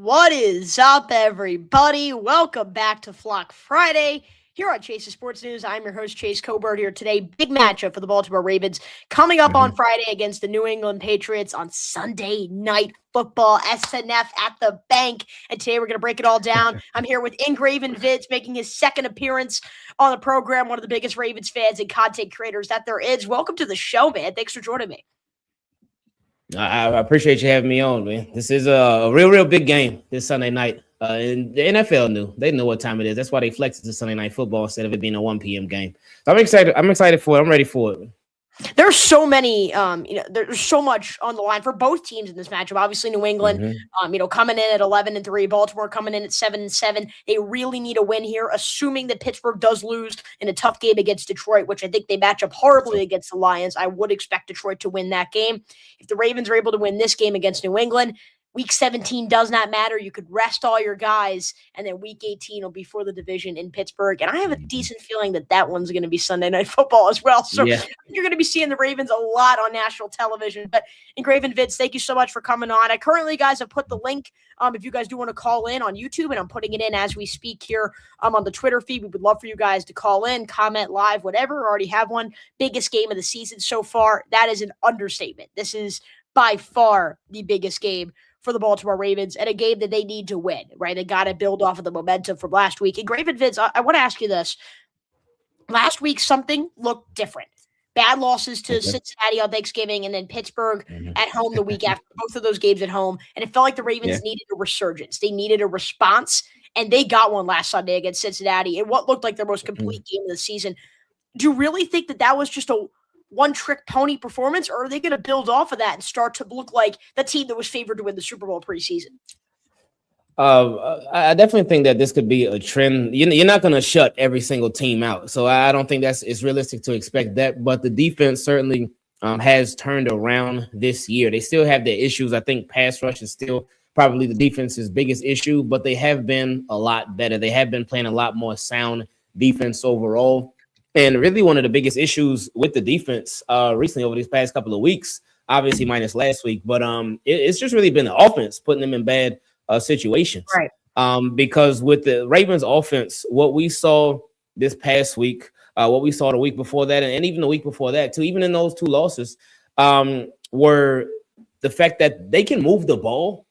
What is up, everybody? Welcome back to Flock Friday here on Chase's Sports News. I'm your host, Chase Coburn, here today. Big matchup for the Baltimore Ravens coming up on Friday against the New England Patriots on Sunday Night Football, SNF at the bank. And today we're going to break it all down. I'm here with Engraved Vids making his second appearance on the program, one of the biggest Ravens fans and content creators that there is. Welcome to the show, man. Thanks for joining me. I appreciate you having me on, man. This is a real big game this Sunday night. And the NFL knew. They know what time it is. That's why they flexed it to Sunday Night Football instead of it being a 1 p.m. game. So I'm excited for it. I'm ready for it. There's so many, there's so much on the line for both teams in this matchup. Obviously, New England, coming in at 11-3, Baltimore coming in at 7-7. They really need a win here, assuming that Pittsburgh does lose in a tough game against Detroit, which I think they match up horribly against the Lions. I would expect Detroit to win that game. If the Ravens are able to win this game against New England, Week 17 does not matter. You could rest all your guys, and then Week 18 will be for the division in Pittsburgh. And I have a decent feeling that one's going to be Sunday Night Football as well. So you're going to be seeing the Ravens a lot on national television. But Engraved Vids, thank you so much for coming on. I currently, guys, have put the link if you guys do want to call in on YouTube, and I'm putting it in as we speak here on the Twitter feed. We would love for you guys to call in, comment live, whatever. We already have one. Biggest game of the season so far. That is an understatement. This is by far the biggest game for the Baltimore Ravens, and a game that they need to win, right? They got to build off of the momentum from last week. Engraved Vids, I want to ask you this. Last week, something looked different. Bad losses to Cincinnati on Thanksgiving, and then Pittsburgh at home the week after, both of those games at home. And it felt like the Ravens needed a resurgence. They needed a response, and they got one last Sunday against Cincinnati in what looked like their most complete game of the season. Do you really think that was just a one-trick pony performance, or are they going to build off of that and start to look like the team that was favored to win the Super Bowl preseason? I definitely think that this could be a trend. You're not going to shut every single team out, so I don't think it's realistic to expect that. But the defense certainly has turned around this year. They still have their issues. I think pass rush is still probably the defense's biggest issue, but they have been a lot better. They have been playing a lot more sound defense overall. And really one of the biggest issues with the defense recently over these past couple of weeks, obviously minus last week, but it's just really been the offense putting them in bad situations. Right. Because with the Ravens offense, what we saw this past week, what we saw the week before that, and even the week before that too, even in those two losses, were the fact that they can move the ball.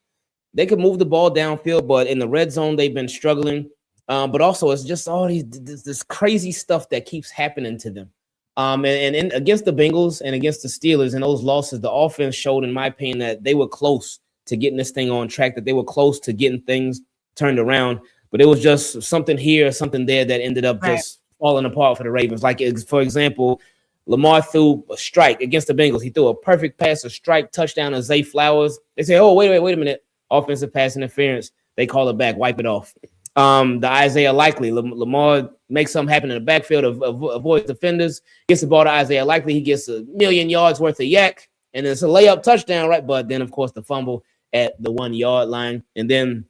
They can move the ball downfield, but in the red zone, they've been struggling. But also it's just all this crazy stuff that keeps happening to them. And against the Bengals and against the Steelers and those losses, the offense showed, in my opinion, that they were close to getting this thing on track, that they were close to getting things turned around. But it was just something here, something there that ended up just falling apart for the Ravens. Like, for example, Lamar threw a strike against the Bengals. He threw a perfect pass, a strike touchdown to Zay Flowers. They say, oh, wait a minute. Offensive pass interference. They call it back, wipe it off. The Isaiah Likely, Lamar makes something happen in the backfield, avoids defenders, gets the ball to Isaiah Likely. He gets 1,000,000 yards worth of yak, and it's a layup touchdown, right? But then, of course, the fumble at the 1 yard line. And then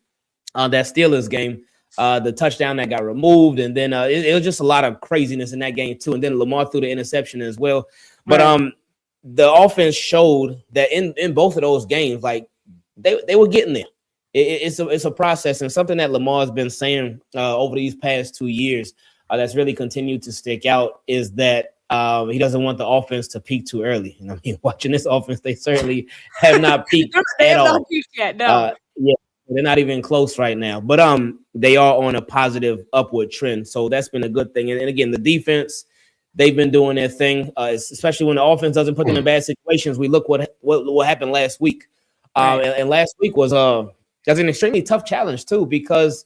that Steelers game, the touchdown that got removed. And then it was just a lot of craziness in that game, too. And then Lamar threw the interception as well. But the offense showed that in both of those games, like they were getting there. It's a process, and something that Lamar's been saying over these past 2 years that's really continued to stick out is that he doesn't want the offense to peak too early. And I mean, watching this offense, they certainly have not peaked at all. Not peaked yet, no. They're not even close right now, but they are on a positive upward trend, so that's been a good thing. And again, the defense, they've been doing their thing, especially when the offense doesn't put them in bad situations. We look what happened last week, and last week was that's an extremely tough challenge, too, because,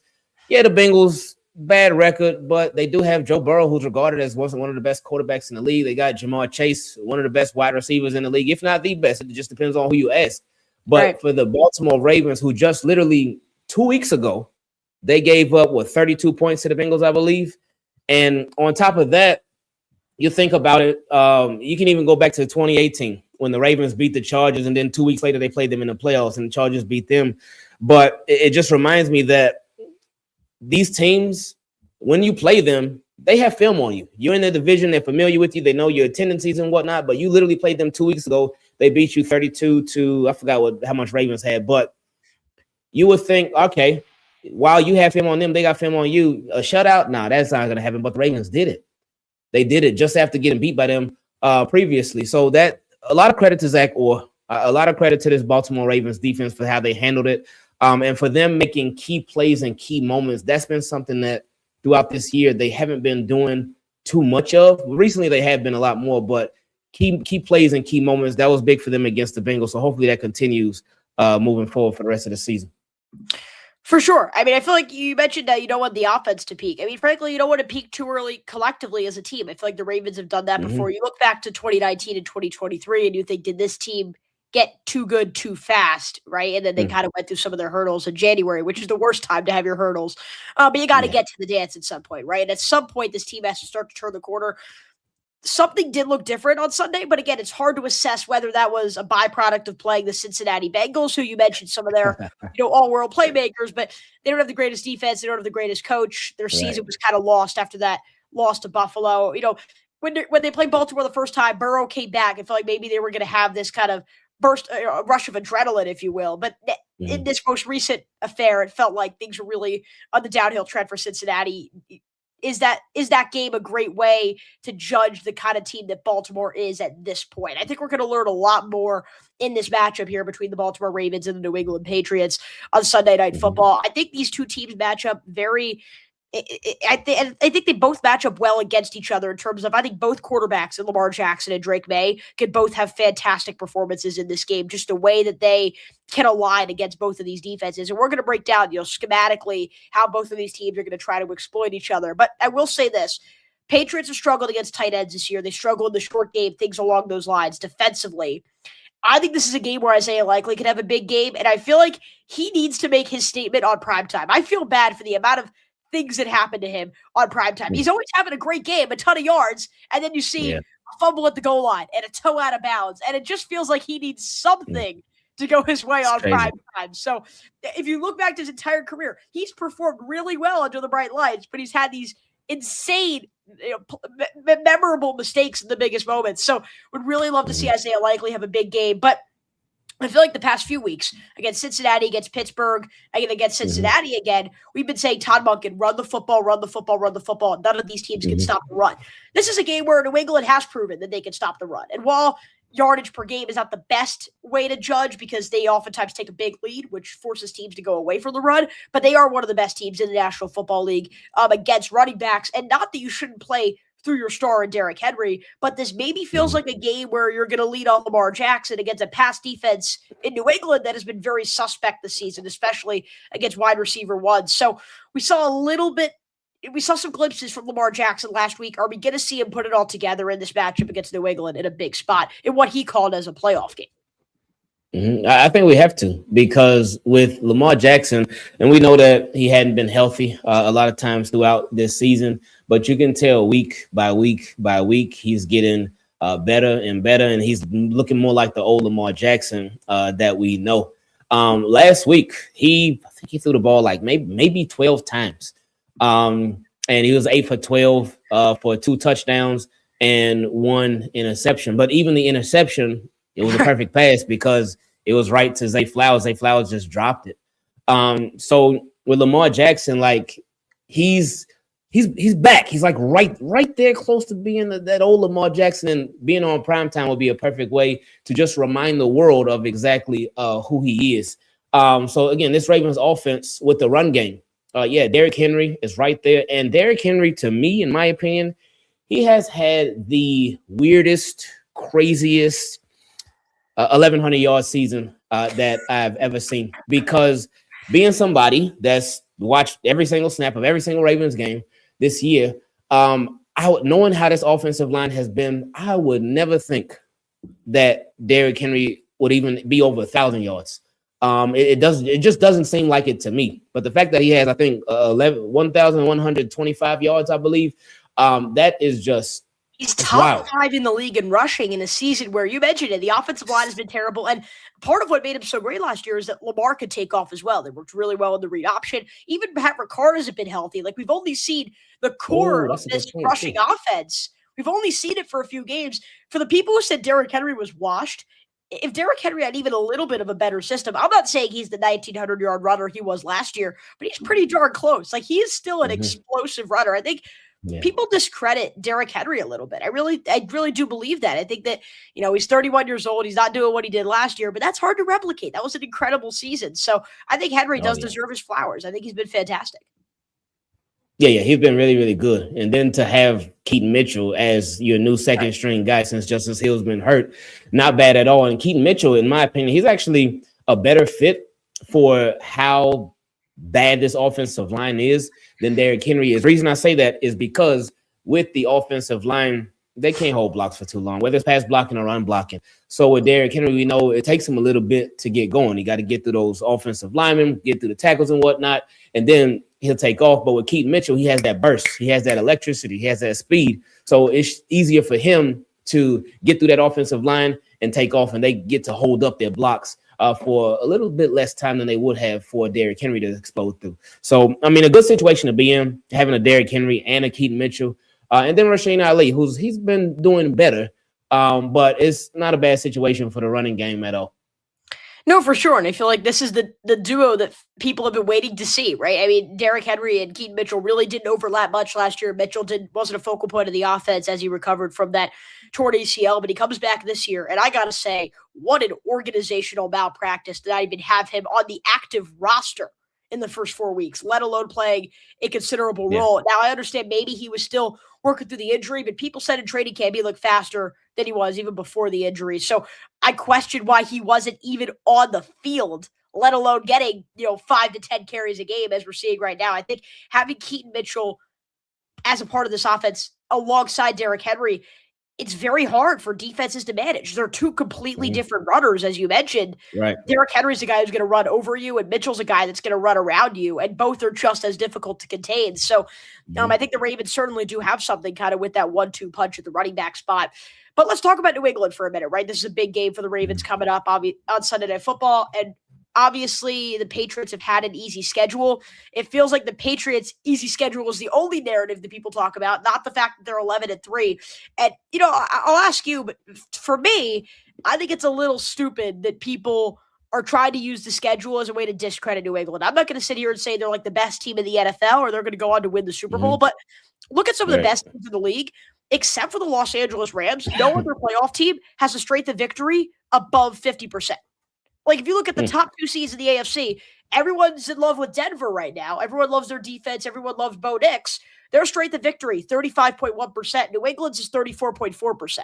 the Bengals, bad record, but they do have Joe Burrow, who's regarded as one of the best quarterbacks in the league. They got Jamar Chase, one of the best wide receivers in the league, if not the best. It just depends on who you ask. But for the Baltimore Ravens, who just literally 2 weeks ago, they gave up, 32 points to the Bengals, I believe. And on top of that, you think about it, you can even go back to 2018 when the Ravens beat the Chargers, and then 2 weeks later they played them in the playoffs, and the Chargers beat them. But it just reminds me that these teams, when you play them, they have film on you. You're in the division. They're familiar with you. They know your tendencies and whatnot. But you literally played them 2 weeks ago. They beat you 32 to, I forgot how much Ravens had. But you would think, okay, while you have film on them, they got film on you. A shutout? Nah, that's not going to happen. But the Ravens did it. They did it just after getting beat by them previously. So that a lot of credit to Zach Orr, a lot of credit to this Baltimore Ravens defense for how they handled it, and for them making key plays and key moments. That's been something that throughout this year they haven't been doing too much of. Recently, they have been a lot more, but key plays and key moments, that was big for them against the Bengals. So hopefully that continues moving forward for the rest of the season. For sure. I mean, I feel like you mentioned that you don't want the offense to peak. I mean, frankly, you don't want to peak too early collectively as a team. I feel like the Ravens have done that before. You look back to 2019 and 2023, and you think, did this team get too good too fast, right? And then they kind of went through some of their hurdles in January, which is the worst time to have your hurdles. But you got to get to the dance at some point, right? And at some point, this team has to start to turn the corner. Something did look different on Sunday, but again, it's hard to assess whether that was a byproduct of playing the Cincinnati Bengals, who you mentioned some of their, all-world playmakers, but they don't have the greatest defense. They don't have the greatest coach. Their season was kind of lost after that loss to Buffalo. When they played Baltimore the first time, Burrow came back. I felt like maybe they were going to have this kind of rush of adrenaline, if you will. But in this most recent affair, it felt like things were really on the downhill trend for Cincinnati. Is that game a great way to judge the kind of team that Baltimore is at this point? I think we're going to learn a lot more in this matchup here between the Baltimore Ravens and the New England Patriots on Sunday Night Football. I think these two teams match up very I think they both match up well against each other in terms of, I think both quarterbacks, Lamar Jackson and Drake May, could both have fantastic performances in this game, just the way that they can align against both of these defenses. And we're going to break down, schematically how both of these teams are going to try to exploit each other. But I will say this. Patriots have struggled against tight ends this year. They struggled in the short game, things along those lines defensively. I think this is a game where Isaiah Likely could have a big game, and I feel like he needs to make his statement on primetime. I feel bad for the amount of things that happen to him on primetime. He's always having a great game, a ton of yards, and then you see a fumble at the goal line and a toe out of bounds, and it just feels like he needs something to go his way on primetime. So if you look back to his entire career, he's performed really well under the bright lights, but he's had these insane, memorable mistakes in the biggest moments. So would really love to see Isaiah Likely have a big game, but I feel like the past few weeks, against Cincinnati, against Pittsburgh, against Cincinnati again, we've been saying Todd Monken, run the football, run the football, run the football. None of these teams can stop the run. This is a game where New England has proven that they can stop the run. And while yardage per game is not the best way to judge because they oftentimes take a big lead, which forces teams to go away from the run, but they are one of the best teams in the National Football League against running backs. And not that you shouldn't play through your star in Derrick Henry, but this maybe feels like a game where you're going to lead on Lamar Jackson against a pass defense in New England that has been very suspect this season, especially against wide receiver ones. So we saw some glimpses from Lamar Jackson last week. Are we going to see him put it all together in this matchup against New England in a big spot in what he called as a playoff game? I think we have to, because with Lamar Jackson, and we know that he hadn't been healthy a lot of times throughout this season, but you can tell week by week by week, he's getting better and better, and he's looking more like the old Lamar Jackson that we know. Last week, I think he threw the ball like maybe 12 times, and he was 8 for 12 for 2 touchdowns and 1 interception. But even the interception, it was a perfect pass because it was right to Zay Flowers. Zay Flowers just dropped it. So with Lamar Jackson, like he's back. He's like right there, close to being that old Lamar Jackson, and being on primetime would be a perfect way to just remind the world of exactly who he is. So again, this Ravens offense with the run game, Derrick Henry is right there, and Derrick Henry, to me, in my opinion, he has had the weirdest, craziest 1,100-yard season that I've ever seen, because being somebody that's watched every single snap of every single Ravens game this year, knowing how this offensive line has been, I would never think that Derrick Henry would even be over 1,000 yards. It just doesn't seem like it to me. But the fact that he has, I think, 1,125 yards, I believe, that is just, he's top 5 in the league in rushing in a season where, you mentioned it, the offensive line has been terrible. And part of what made him so great last year is that Lamar could take off as well. They worked really well in the read option. Even Pat Ricard hasn't been healthy. Like, we've only seen the core of this rushing offense. We've only seen it for a few games. For the people who said Derrick Henry was washed, if Derrick Henry had even a little bit of a better system, I'm not saying he's the 1,900-yard runner he was last year, but he's pretty darn close. Like, he is still an explosive runner. I think people discredit Derrick Henry a little bit. I really do believe that. I think that, he's 31 years old. He's not doing what he did last year, but that's hard to replicate. That was an incredible season. So I think Henry does deserve his flowers. I think he's been fantastic. Yeah, he's been really, really good. And then to have Keaton Mitchell as your new second string guy since Justice Hill's been hurt, not bad at all. And Keaton Mitchell, in my opinion, he's actually a better fit for how bad this offensive line is than Derrick Henry is. The reason I say that is because with the offensive line, they can't hold blocks for too long, whether it's pass blocking or run blocking. So with Derrick Henry, we know it takes him a little bit to get going. He got to get through those offensive linemen, get through the tackles and whatnot, and then he'll take off. But with Keaton Mitchell, he has that burst. He has that electricity. He has that speed. So it's easier for him to get through that offensive line and take off, and they get to hold up their blocks for a little bit less time than they would have for Derrick Henry to explode through. So, I mean, a good situation to be in, having a Derrick Henry and a Keaton Mitchell. And then Rasheen Ali, he's been doing better, but it's not a bad situation for the running game at all. No, for sure. And I feel like this is the duo that people have been waiting to see, right? I mean, Derrick Henry and Keaton Mitchell really didn't overlap much last year. Mitchell wasn't a focal point of the offense as he recovered from that torn ACL, but he comes back this year. And I got to say, what an organizational malpractice that I even have him on the active roster in the first 4 weeks, let alone playing a considerable role. Now, I understand maybe he was still working through the injury, but people said in training camp he looked faster than he was even before the injury. So I question why he wasn't even on the field, let alone getting, 5 to 10 carries a game as we're seeing right now. I think having Keaton Mitchell as a part of this offense alongside Derrick Henry, it's very hard for defenses to manage. They're two completely different runners, as you mentioned. Right. Derrick Henry's a guy who's going to run over you, and Mitchell's a guy that's going to run around you, and both are just as difficult to contain. So I think the Ravens certainly do have something kind of with that 1-2 punch at the running back spot. But let's talk about New England for a minute, right? This is a big game for the Ravens coming up on Sunday Night Football, and obviously the Patriots have had an easy schedule. It feels like the Patriots' easy schedule is the only narrative that people talk about, not the fact that they're 11-3. And, I'll ask you, but for me, I think it's a little stupid that people are trying to use the schedule as a way to discredit New England. I'm not going to sit here and say they're like the best team in the NFL or they're going to go on to win the Super Bowl, but look at some of the best teams in the league, except for the Los Angeles Rams. No other playoff team has a strength of victory above 50%. Like, if you look at the top 2 seeds in the AFC, everyone's in love with Denver right now. Everyone loves their defense. Everyone loves Bo Nix. Their strength of victory, 35.1%. New England's is 34.4%.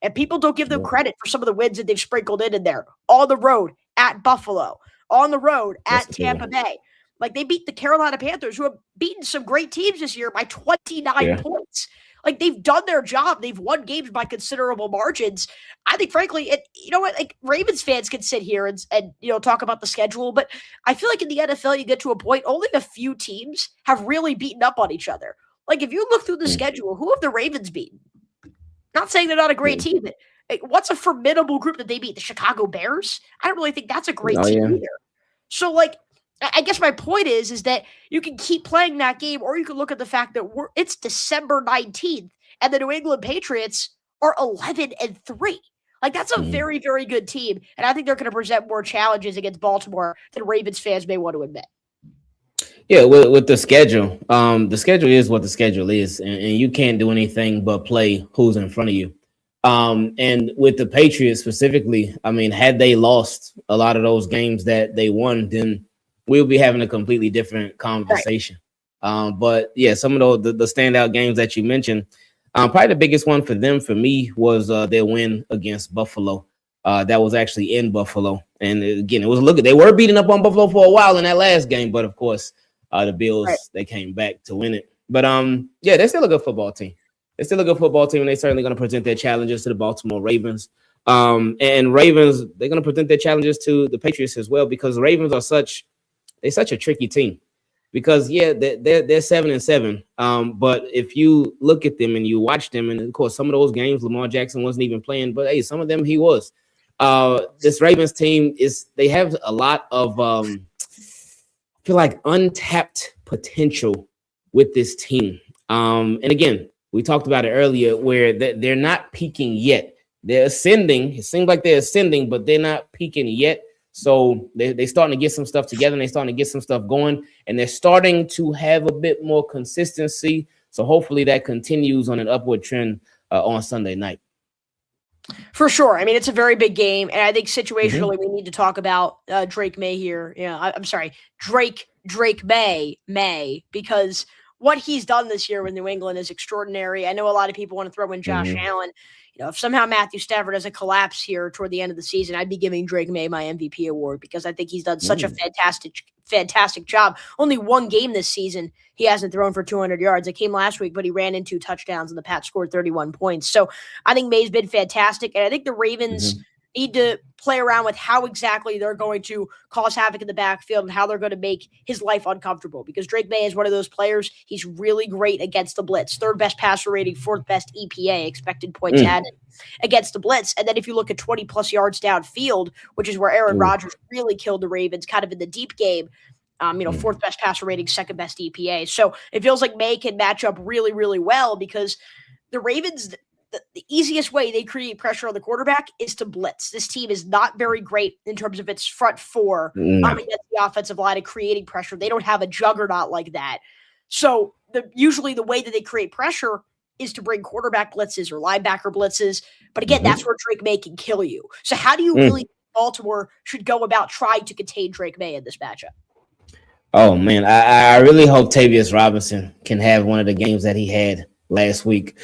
And people don't give them credit for some of the wins that they've sprinkled in there. On the road, at Buffalo. On the road, at Tampa Bay. Like, they beat the Carolina Panthers, who have beaten some great teams this year by 29 points. Like, they've done their job. They've won games by considerable margins. I think, frankly, you know what? Like, Ravens fans can sit here and talk about the schedule, but I feel like in the NFL, you get to a point, only a few teams have really beaten up on each other. Like, if you look through the schedule, who have the Ravens beaten? Not saying they're not a great team, but what's a formidable group that they beat? The Chicago Bears? I don't really think that's a great team either. So, like, I guess my point is that you can keep playing that game, or you can look at the fact that it's December 19th and the New England Patriots are 11-3. Like, that's a very, very good team. And I think they're going to present more challenges against Baltimore than Ravens fans may want to admit. Yeah, with the schedule is what the schedule is, and you can't do anything but play who's in front of you. And with the Patriots specifically, I mean, had they lost a lot of those games that they won, then we'll be having a completely different conversation. Right. But yeah, some of the standout games that you mentioned, probably the biggest one for me was their win against Buffalo. That was actually in Buffalo. And again, they were beating up on Buffalo for a while in that last game, but of course, the Bills, they came back to win it. But they're still a good football team. They're still a good football team, and they're certainly going to present their challenges to the Baltimore Ravens. And Ravens, they're going to present their challenges to the Patriots as well, because the Ravens are such a tricky team. Because they're 7-7. But if you look at them and you watch them, and of course some of those games Lamar Jackson wasn't even playing, but hey, some of them he was. This Ravens team they have a lot of I feel like untapped potential with this team. And again, we talked about it earlier, where they're not peaking yet. they're ascending. It seems like they're ascending, but they're not peaking yet. So they're starting to get some stuff together, and they're starting to get some stuff going, and they're starting to have a bit more consistency. So hopefully that continues on an upward trend on Sunday night. For sure. I mean, it's a very big game, and I think situationally we need to talk about Drake May here. Yeah, I'm sorry, Drake May, because what he's done this year with New England is extraordinary. I know a lot of people want to throw in Josh Allen. You know, if somehow Matthew Stafford has a collapse here toward the end of the season, I'd be giving Drake May my MVP award because I think he's done such a fantastic job. Only one game this season he hasn't thrown for 200 yards. It came last week, but he ran in 2 touchdowns and the Pats scored 31 points. So I think May's been fantastic, and I think the Ravens need to play around with how exactly they're going to cause havoc in the backfield and how they're going to make his life uncomfortable, because Drake May is one of those players. He's really great against the blitz. 3rd best passer rating, 4th best EPA, expected points added against the blitz. And then if you look at 20-plus yards downfield, which is where Aaron Rodgers really killed the Ravens kind of in the deep game, 4th best passer rating, 2nd best EPA. So it feels like May can match up really, really well, because the Ravens – the easiest way they create pressure on the quarterback is to blitz. This team is not very great in terms of its front four against the offensive line and creating pressure. They don't have a juggernaut like that. So usually the way that they create pressure is to bring quarterback blitzes or linebacker blitzes. But again, that's where Drake May can kill you. So how do you really think Baltimore should go about trying to contain Drake May in this matchup? Oh, man, I really hope Tavius Robinson can have one of the games that he had last week.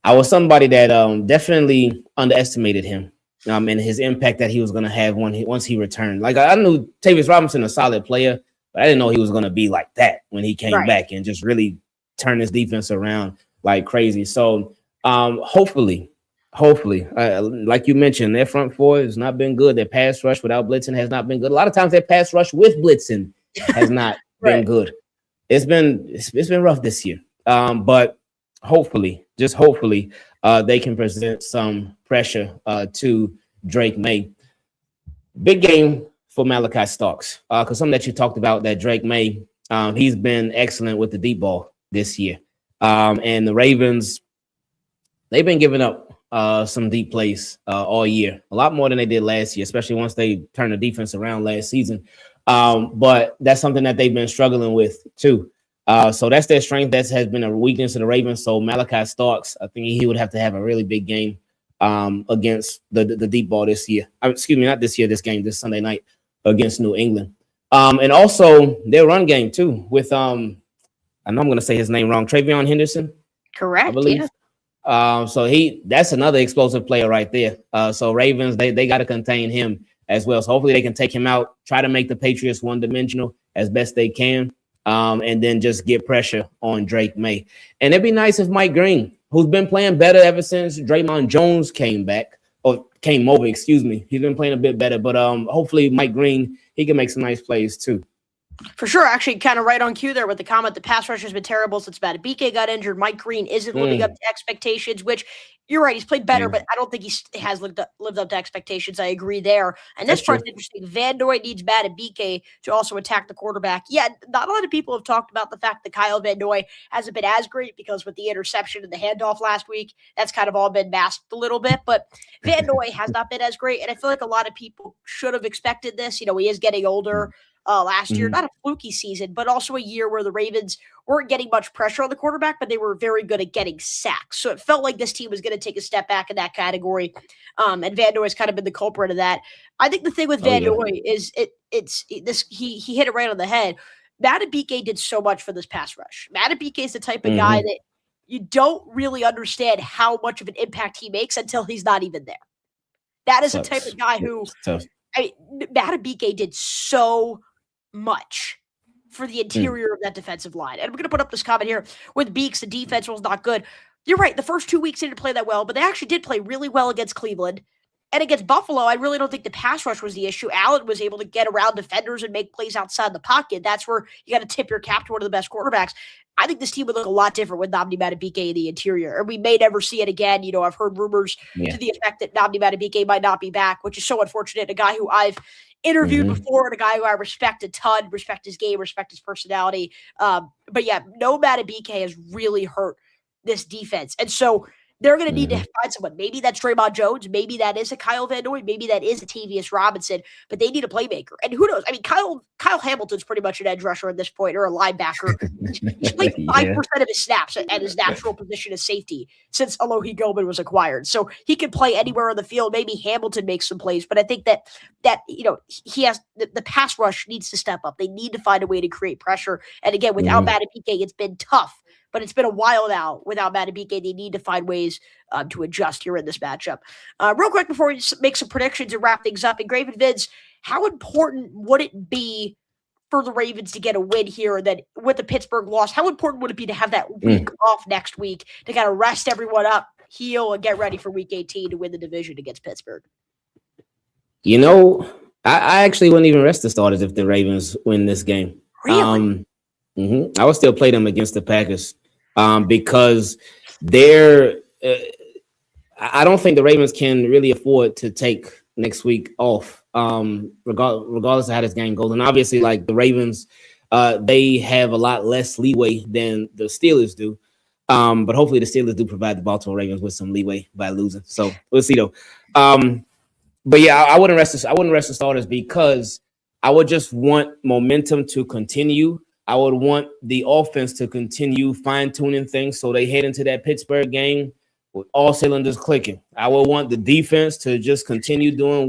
I was somebody that definitely underestimated him and his impact that he was going to have once he returned. Like, I knew Tavius Robinson a solid player, but I didn't know he was going to be like that when he came back and just really turn his defense around like crazy. So hopefully, like you mentioned, their front four has not been good. Their pass rush without blitzing has not been good. A lot of times their pass rush with blitzing has not been good. It's been rough this year. But hopefully, they can present some pressure to Drake May. Big game for Malachi Starks, because something that you talked about, that Drake May, he's been excellent with the deep ball this year. And the Ravens, they've been giving up some deep plays all year, a lot more than they did last year, especially once they turned the defense around last season. But that's something that they've been struggling with too. So that's their strength. That has been a weakness of the Ravens. So Malachi Starks, I think he would have to have a really big game against the deep ball this year. Excuse me, not this year, this game, this Sunday night against New England. And also their run game too with, I know I'm going to say his name wrong, Travion Henderson. Correct, I believe. Yeah. So that's another explosive player right there. So Ravens, they got to contain him as well. So hopefully they can take him out, try to make the Patriots one-dimensional as best they can. And then just get pressure on Drake May. And it'd be nice if Mike Green, who's been playing better ever since Draymond Jones came over, excuse me. He's been playing a bit better, but hopefully Mike Green, he can make some nice plays too. For sure. Actually, kind of right on cue there with the comment. The pass rush has been terrible since BK got injured. Mike Green isn't living up to expectations, which you're right. He's played better, but I don't think he has lived up to expectations. I agree there. And this part's interesting. Van Noy needs BK to also attack the quarterback. Yeah, not a lot of people have talked about the fact that Kyle Van Noy hasn't been as great because with the interception and the handoff last week, that's kind of all been masked a little bit. But Van Noy has not been as great. And I feel like a lot of people should have expected this. You know, he is getting older. Last year, not a fluky season, but also a year where the Ravens weren't getting much pressure on the quarterback, but they were very good at getting sacks. So it felt like this team was going to take a step back in that category. And Van Noy has kind of been the culprit of that. I think the thing with Van Noy is he hit it right on the head. BK did so much for this pass rush. BK is the type of guy that you don't really understand how much of an impact he makes until he's not even there. That is the type of guy who BK did so much for the interior of that defensive line. And I'm going to put up this comment here. With Beaks, the defense was not good. You're right. The first 2 weeks they didn't play that well, but they actually did play really well against Cleveland. And against Buffalo, I really don't think the pass rush was the issue. Allen was able to get around defenders and make plays outside the pocket. That's where you got to tip your cap to one of the best quarterbacks. I think this team would look a lot different with Nnamdi Madubuike in the interior. And we may never see it again. You know, I've heard rumors to the effect that Nnamdi Madubuike might not be back, which is so unfortunate. A guy who I've interviewed before and a guy who I respect a ton, respect his game, respect his personality. But yeah, no Madubuike has really hurt this defense. And so They're going to need to find someone. Maybe that's Draymond Jones. Maybe that is a Kyle Van Noy. Maybe that is a Tavius Robinson. But they need a playmaker. And who knows? I mean, Kyle Hamilton's pretty much an edge rusher at this point, or a linebacker. He's played 5% of his snaps at his natural position as safety since Alohi Gilman was acquired. So he could play anywhere on the field. Maybe Hamilton makes some plays. But I think that he has the pass rush needs to step up. They need to find a way to create pressure. And again, without Madubuike, it's been tough. But it's been a while now without Madubuike. They need to find ways to adjust here in this matchup. Real quick before we make some predictions and wrap things up, and Graven Vids, how important would it be for the Ravens to get a win here that with the Pittsburgh loss? How important would it be to have that week off next week to kind of rest everyone up, heal, and get ready for Week 18 to win the division against Pittsburgh? I actually wouldn't even rest the starters if the Ravens win this game. Really? I would still play them against the Packers because they're. I don't think the Ravens can really afford to take next week off, regardless of how this game goes. And obviously, like the Ravens, they have a lot less leeway than the Steelers do. But hopefully, the Steelers do provide the Baltimore Ravens with some leeway by losing. So we'll see though. But yeah, I wouldn't rest the starters because I would just want momentum to continue. I would want the offense to continue fine-tuning things so they head into that Pittsburgh game with all cylinders clicking. I would want the defense to just continue doing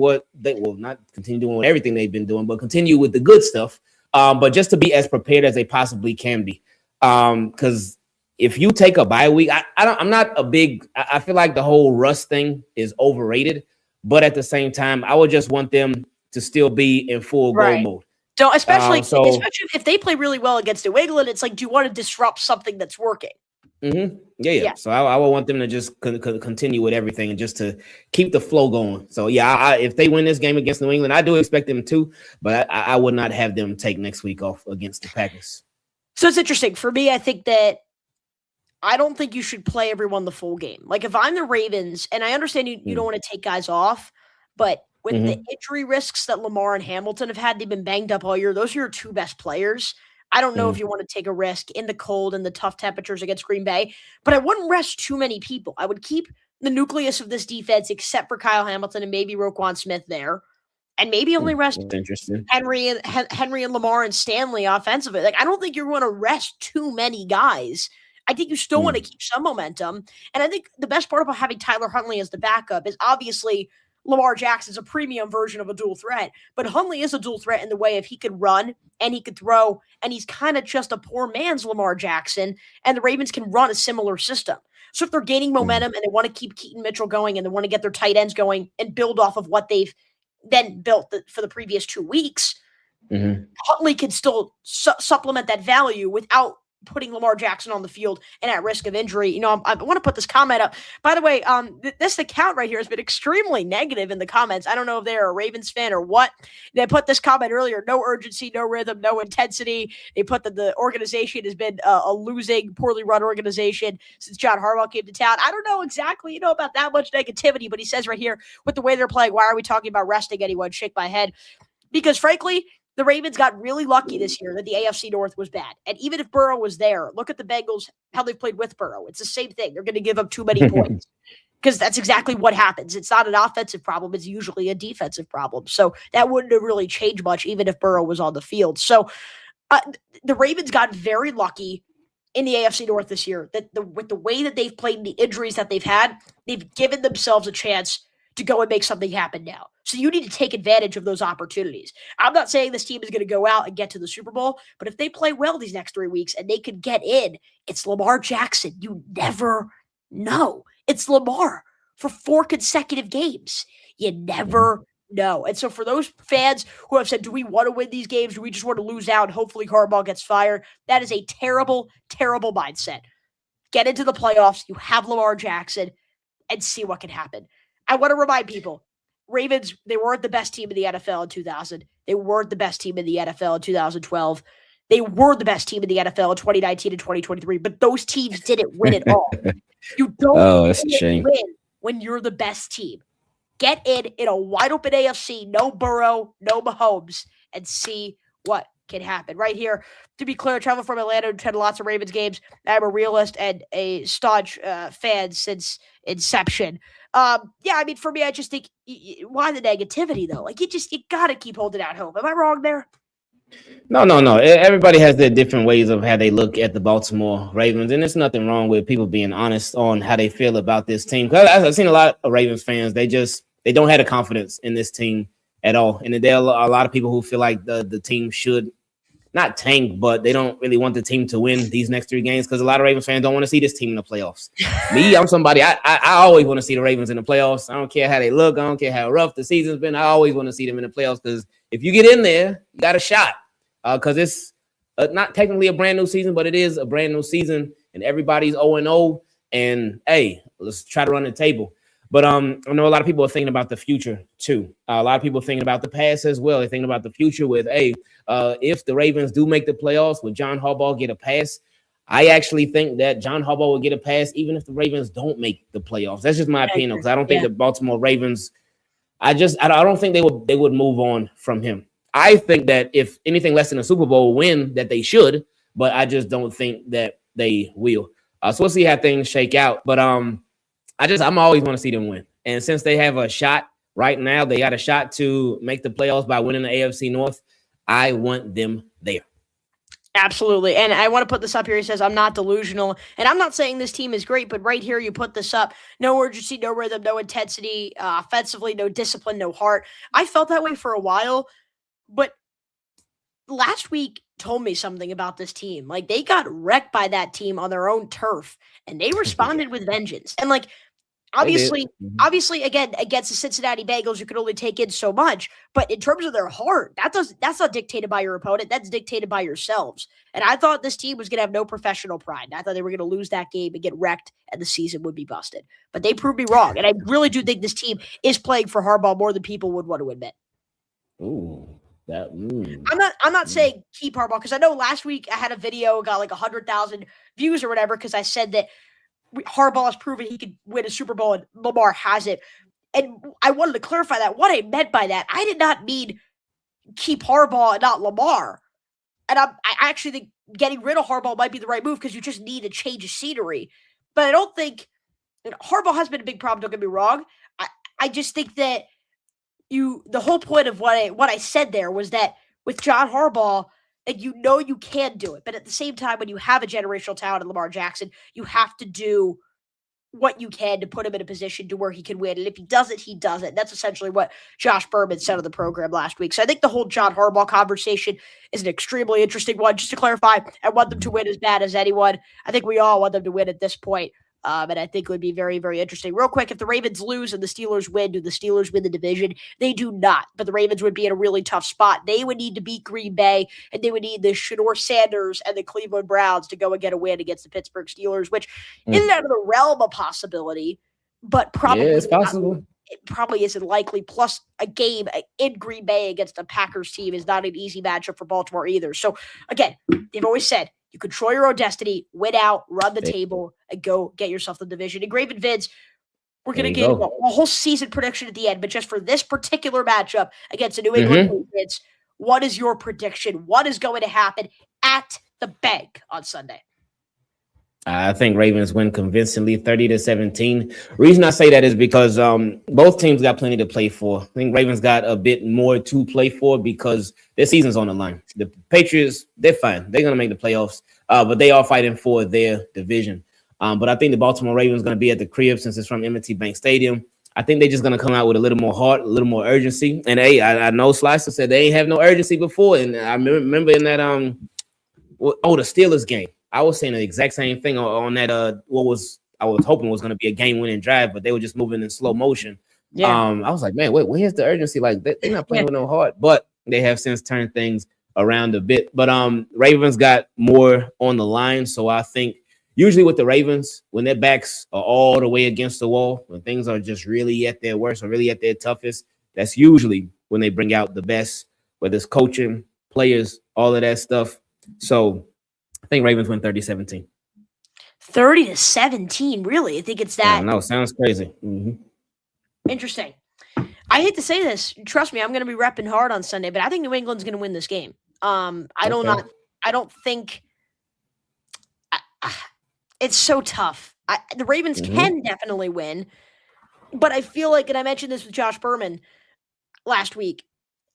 not continue doing everything they've been doing, but continue with the good stuff. But just to be as prepared as they possibly can be. Because if you take a bye week, I feel like the whole rust thing is overrated. But at the same time, I would just want them to still be in full goal mode. So especially if they play really well against New England, it's like, do you want to disrupt something that's working? Yeah. So I would want them to just continue with everything and just to keep the flow going. So yeah, if they win this game against New England, I do expect them to, but I would not have them take next week off against the Packers. So it's interesting for me. I think that I don't think you should play everyone the full game. Like if I'm the Ravens, and I understand you don't want to take guys off, but with the injury risks that Lamar and Hamilton have had, they've been banged up all year. Those are your two best players. I don't know if you want to take a risk in the cold and the tough temperatures against Green Bay, but I wouldn't rest too many people. I would keep the nucleus of this defense, except for Kyle Hamilton and maybe Roquan Smith there, and maybe only rest Henry and Lamar and Stanley offensively. Like I don't think you're going to rest too many guys. I think you still want to keep some momentum, and I think the best part about having Tyler Huntley as the backup is obviously Lamar Jackson's a premium version of a dual threat, but Huntley is a dual threat in the way if he could run and he could throw, and he's kind of just a poor man's Lamar Jackson, and the Ravens can run a similar system. So if they're gaining momentum and they want to keep Keaton Mitchell going and they want to get their tight ends going and build off of what they've then built for the previous 2 weeks, Huntley can still supplement that value without putting Lamar Jackson on the field and at risk of injury. I want to put this comment up. By the way, this account right here has been extremely negative in the comments. I don't know if they're a Ravens fan or what. They put this comment earlier: no urgency, no rhythm, no intensity. They put that the organization has been a losing, poorly run organization since John Harbaugh came to town. I don't know exactly, about that much negativity, but he says right here, with the way they're playing, why are we talking about resting anyone? Shake my head. Because frankly, the Ravens got really lucky this year that the AFC North was bad. And even if Burrow was there, look at the Bengals, how they've played with Burrow. It's the same thing. They're going to give up too many points because that's exactly what happens. It's not an offensive problem. It's usually a defensive problem. So that wouldn't have really changed much even if Burrow was on the field. So the Ravens got very lucky in the AFC North this year that with the way that they've played and the injuries that they've had, they've given themselves a chance to go and make something happen now. So you need to take advantage of those opportunities. I'm not saying this team is going to go out and get to the Super Bowl, but if they play well these next 3 weeks and they could get in, it's Lamar Jackson. You never know. It's Lamar for 4 consecutive games. You never know. And so for those fans who have said, do we want to win these games? Do we just want to lose out? Hopefully Harbaugh gets fired. That is a terrible, terrible mindset. Get into the playoffs. You have Lamar Jackson and see what can happen. I want to remind people, Ravens, they weren't the best team in the NFL in 2000. They weren't the best team in the NFL in 2012. They were the best team in the NFL in 2019 and 2023, but those teams didn't win it all. You don't win when you're the best team. Get in a wide open AFC, no Burrow, no Mahomes, and see what can happen. Right here, to be clear, travel from Atlanta to attend lots of Ravens games. I'm a realist and a staunch fan since inception. Yeah, I mean, for me, I just think, why the negativity, though? Like, you got to keep holding out hope. Am I wrong there? No. Everybody has their different ways of how they look at the Baltimore Ravens, and there's nothing wrong with people being honest on how they feel about this team. Because I've seen a lot of Ravens fans, they don't have the confidence in this team at all, and there are a lot of people who feel like the team should not tank, but they don't really want the team to win these next 3 games because a lot of Ravens fans don't want to see this team in the playoffs. Me, I'm somebody, I always want to see the Ravens in the playoffs. I don't care how they look. I don't care how rough the season's been. I always want to see them in the playoffs because if you get in there, you got a shot. Because it's not technically a brand new season, but it is a brand new season, and everybody's 0-0. And hey, let's try to run the table. But I know a lot of people are thinking about the future too. A lot of people are thinking about the past as well. They're thinking about the future with, if the Ravens do make the playoffs, would John Harbaugh get a pass? I actually think that John Harbaugh will get a pass even if the Ravens don't make the playoffs. That's just my opinion, because I don't think the Baltimore Ravens. I don't think they would move on from him. I think that if anything less than a Super Bowl win, that they should, but I just don't think that they will. So we'll see how things shake out. But I'm always want to see them win. And since they have a shot right now, they got a shot to make the playoffs by winning the AFC North. I want them there. Absolutely. And I want to put this up here. He says, I'm not delusional. And I'm not saying this team is great, but right here you put this up. No urgency, no rhythm, no intensity, offensively, no discipline, no heart. I felt that way for a while. But last week told me something about this team. Like, they got wrecked by that team on their own turf, and they responded with vengeance. And like, obviously, again, against the Cincinnati Bengals, you could only take in so much. But in terms of their heart, that's not dictated by your opponent. That's dictated by yourselves. And I thought this team was going to have no professional pride. I thought they were going to lose that game and get wrecked, and the season would be busted. But they proved me wrong. And I really do think this team is playing for Harbaugh more than people would want to admit. Ooh. I'm not saying keep Harbaugh, because I know last week I had a video, got like 100,000 views or whatever, because I said that Harbaugh has proven he could win a Super Bowl and Lamar hasn't. And I wanted to clarify that. What I meant by that, I did not mean keep Harbaugh and not Lamar. And I actually think getting rid of Harbaugh might be the right move, because you just need a change of scenery. But I don't think Harbaugh has been a big problem. Don't get me wrong. I just think that the whole point of what I said there was that with John Harbaugh, and you can do it, but at the same time, when you have a generational talent in Lamar Jackson, you have to do what you can to put him in a position to where he can win. And if he does it, he does it. That's essentially what Josh Berman said on the program last week. So I think the whole John Harbaugh conversation is an extremely interesting one. Just to clarify, I want them to win as bad as anyone. I think we all want them to win at this point. And I think it would be very, very interesting. Real quick, if the Ravens lose and the Steelers win, do the Steelers win the division? They do not, but the Ravens would be in a really tough spot. They would need to beat Green Bay, and they would need the Shedeur Sanders and the Cleveland Browns to go and get a win against the Pittsburgh Steelers, which isn't out of the realm of possibility, but probably it's possible. It probably isn't likely. Plus, a game in Green Bay against a Packers team is not an easy matchup for Baltimore either. So, again, they've always said, you control your own destiny, win out, run the table, and go get yourself the division. And Graven Vince, we're going to get a whole season prediction at the end, but just for this particular matchup against the New England Patriots, what is your prediction? What is going to happen at the bank on Sunday? I think Ravens win convincingly, 30-17. Reason I say that is because both teams got plenty to play for. I think Ravens got a bit more to play for because their season's on the line. The Patriots, they're fine. They're going to make the playoffs, but they are fighting for their division. But I think the Baltimore Ravens going to be at the crib since it's from M&T Bank Stadium. I think they're just going to come out with a little more heart, a little more urgency. And hey, I know Slicer said they ain't have no urgency before. And I remember in that, the Steelers game, I was saying the exact same thing on that. I was hoping was going to be a game-winning drive, but they were just moving in slow motion. Yeah. I was like, man, where's the urgency? Like they're not playing with no heart, but they have since turned things around a bit. But Ravens got more on the line, so I think usually with the Ravens, when their backs are all the way against the wall, when things are just really at their worst or really at their toughest, that's usually when they bring out the best, whether it's coaching, players, all of that stuff. So I think Ravens win 30-17. 30-17, really? I think it's that. No, sounds crazy. Interesting. I hate to say this. Trust me, I'm going to be repping hard on Sunday, but I think New England's going to win this game. I don't think it's so tough. The Ravens can definitely win, but I feel like, and I mentioned this with Josh Berman last week,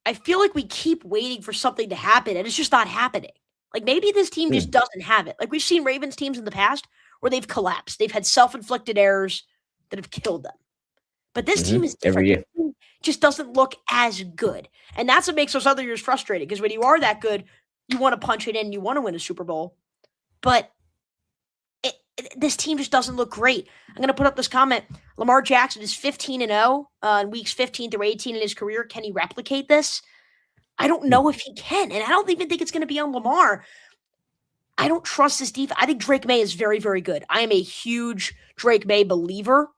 I feel like we keep waiting for something to happen, and it's just not happening. Like, maybe this team just doesn't have it. Like, we've seen Ravens teams in the past where they've collapsed. They've had self-inflicted errors that have killed them. But this team is different. Every year. Just doesn't look as good. And that's what makes those other years frustrating, because when you are that good, you want to punch it in, you want to win a Super Bowl. But this team just doesn't look great. I'm going to put up this comment. Lamar Jackson is 15-0 in weeks 15 through 18 in his career. Can he replicate this? I don't know if he can. And I don't even think it's going to be on Lamar. I don't trust this defense. I think Drake May is very, very good. I am a huge Drake May believer.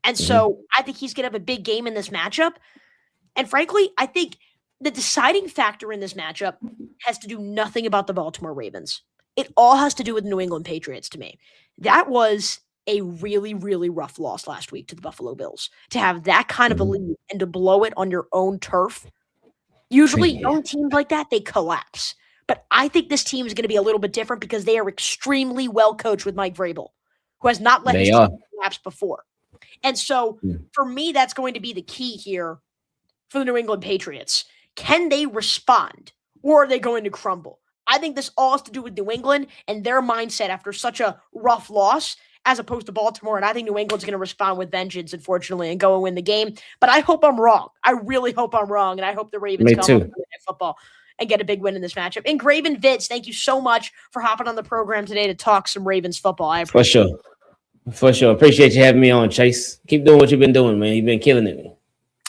And so I think he's going to have a big game in this matchup. And frankly, I think the deciding factor in this matchup has to do nothing about the Baltimore Ravens. It all has to do with New England Patriots to me. That was a really, really rough loss last week to the Buffalo Bills. To have that kind of a lead and to blow it on your own turf. Usually, young teams like that, they collapse. But I think this team is going to be a little bit different because they are extremely well coached with Mike Vrabel, who has not let his team collapse before. And so, for me, that's going to be the key here for the New England Patriots. Can they respond, or are they going to crumble? I think this all has to do with New England and their mindset after such a rough loss, as opposed to Baltimore. And I think New England's going to respond with vengeance, unfortunately, and go and win the game. But I hope I'm wrong. I really hope I'm wrong. And I hope the Ravens come on football and get a big win in this matchup. And Graven Vids, thank you so much for hopping on the program today to talk some Ravens football. I appreciate it. For sure. Appreciate you having me on, Chase. Keep doing what you've been doing, man. You've been killing it, man.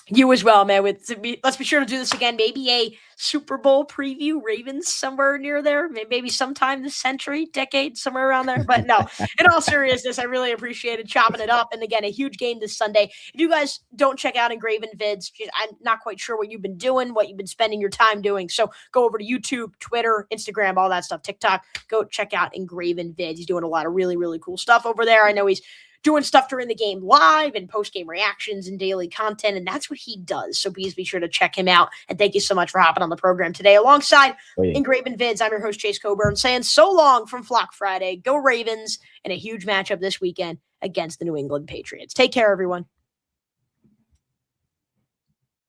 You as well, man. Let's be sure to do this again. Maybe a Super Bowl preview, Ravens somewhere near there. Maybe sometime this century, decade, somewhere around there. But no, in all seriousness, I really appreciated chopping it up. And again, a huge game this Sunday. If you guys don't check out Engraven Vids, I'm not quite sure what you've been doing, what you've been spending your time doing. So go over to YouTube, Twitter, Instagram, all that stuff, TikTok. Go check out Engraven Vids. He's doing a lot of really, really cool stuff over there. I know he's doing stuff during the game live and post-game reactions and daily content, and that's what he does. So please be sure to check him out. And thank you so much for hopping on the program today. Alongside Engraven Vids, I'm your host, Chase Coburn, saying so long from Flock Friday. Go Ravens, and a huge matchup this weekend against the New England Patriots. Take care, everyone.